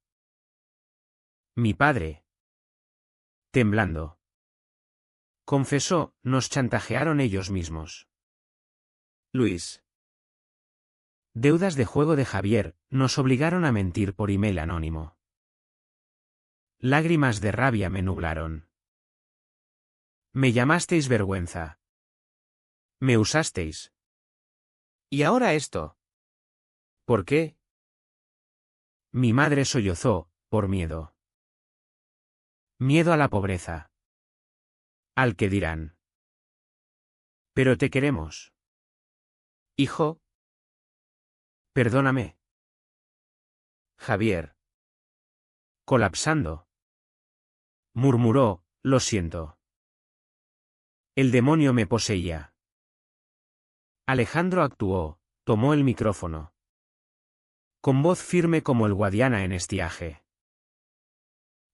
Mi padre. Temblando. Confesó, nos chantajearon ellos mismos. Luis. Deudas de juego de Javier, nos obligaron a mentir por email anónimo. Lágrimas de rabia me nublaron. Me llamasteis vergüenza. Me usasteis. ¿Y ahora esto? ¿Por qué? Mi madre sollozó, por miedo. Miedo a la pobreza. Al que dirán. Pero te queremos. Hijo. Perdóname. Javier. Colapsando. Murmuró, lo siento. El demonio me poseía. Alejandro actuó, tomó el micrófono. Con voz firme como el Guadiana en estiaje.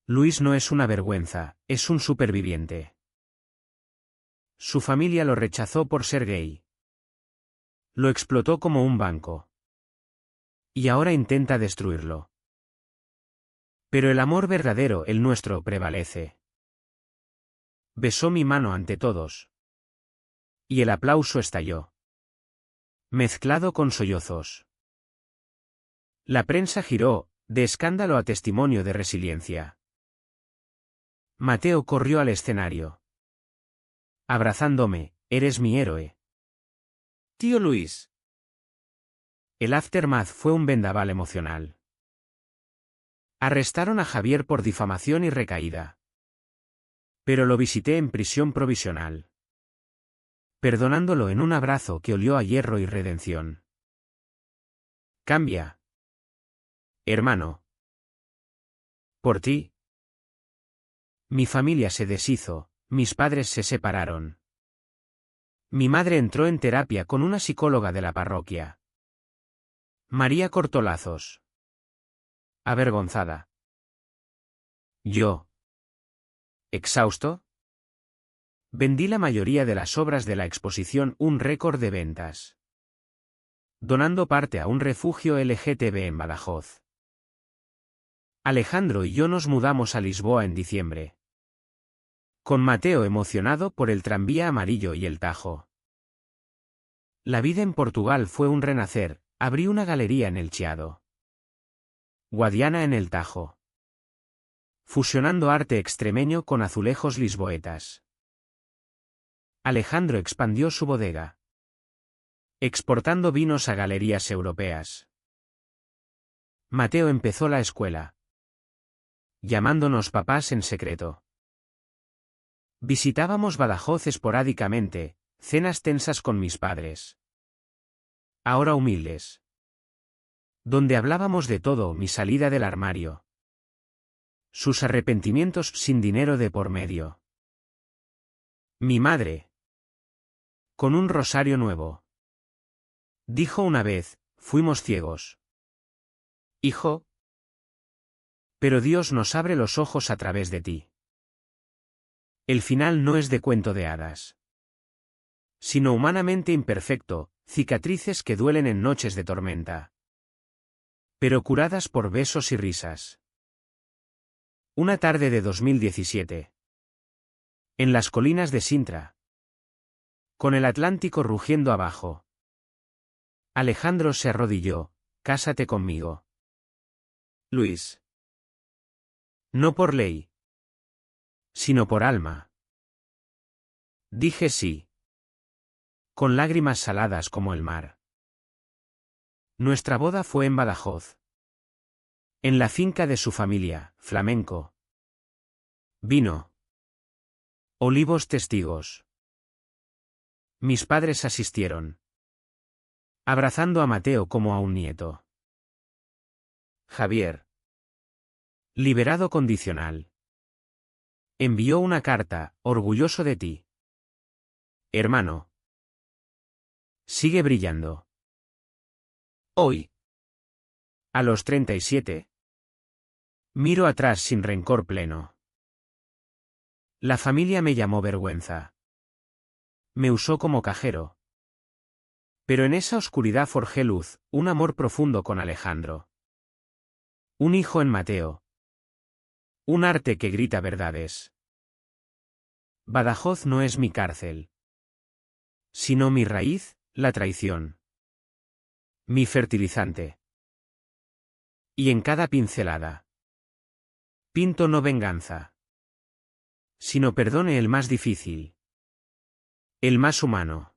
Luis no es una vergüenza, es un superviviente. Su familia lo rechazó por ser gay. Lo explotó como un banco. Y ahora intenta destruirlo. Pero el amor verdadero, el nuestro, prevalece. Besó mi mano ante todos. Y el aplauso estalló. Mezclado con sollozos. La prensa giró, de escándalo a testimonio de resiliencia. Mateo corrió al escenario. Abrazándome, eres mi héroe. Tío Luis. El aftermath fue un vendaval emocional. Arrestaron a Javier por difamación y recaída. Pero lo visité en prisión provisional, perdonándolo en un abrazo que olió a hierro y redención. Cambia, hermano. Por ti. Mi familia se deshizo, mis padres se separaron. Mi madre entró en terapia con una psicóloga de la parroquia. María cortó lazos. Avergonzada. Yo. ¿Exhausto? Vendí la mayoría de las obras de la exposición, un récord de ventas, donando parte a un refugio LGTB en Badajoz. Alejandro y yo nos mudamos a Lisboa en diciembre, con Mateo emocionado por el tranvía amarillo y el Tajo. La vida en Portugal fue un renacer, abrí una galería en el Chiado. Guadiana en el Tajo. Fusionando arte extremeño con azulejos lisboetas. Alejandro expandió su bodega, exportando vinos a galerías europeas. Mateo empezó la escuela, llamándonos papás en secreto. Visitábamos Badajoz esporádicamente, cenas tensas con mis padres, ahora humildes, donde hablábamos de todo, mi salida del armario, sus arrepentimientos sin dinero de por medio. Mi madre, con un rosario nuevo, dijo una vez, fuimos ciegos. Hijo, pero Dios nos abre los ojos a través de ti. El final no es de cuento de hadas, sino humanamente imperfecto, cicatrices que duelen en noches de tormenta, pero curadas por besos y risas. Una tarde de 2017. En las colinas de Sintra, con el Atlántico rugiendo abajo, Alejandro se arrodilló, cásate conmigo. Luis. No por ley, sino por alma. Dije sí, con lágrimas saladas como el mar. Nuestra boda fue en Badajoz, en la finca de su familia, flamenco. Vino. Olivos testigos. Mis padres asistieron, abrazando a Mateo como a un nieto. Javier, liberado condicional, envió una carta, orgulloso de ti. Hermano. Sigue brillando. Hoy, a los 37, miro atrás sin rencor pleno. La familia me llamó vergüenza. Me usó como cajero. Pero en esa oscuridad forjé luz, un amor profundo con Alejandro. Un hijo en Mateo. Un arte que grita verdades. Badajoz no es mi cárcel, sino mi raíz, la traición. Mi fertilizante. Y en cada pincelada pinto no venganza, sino perdone el más difícil, el más humano.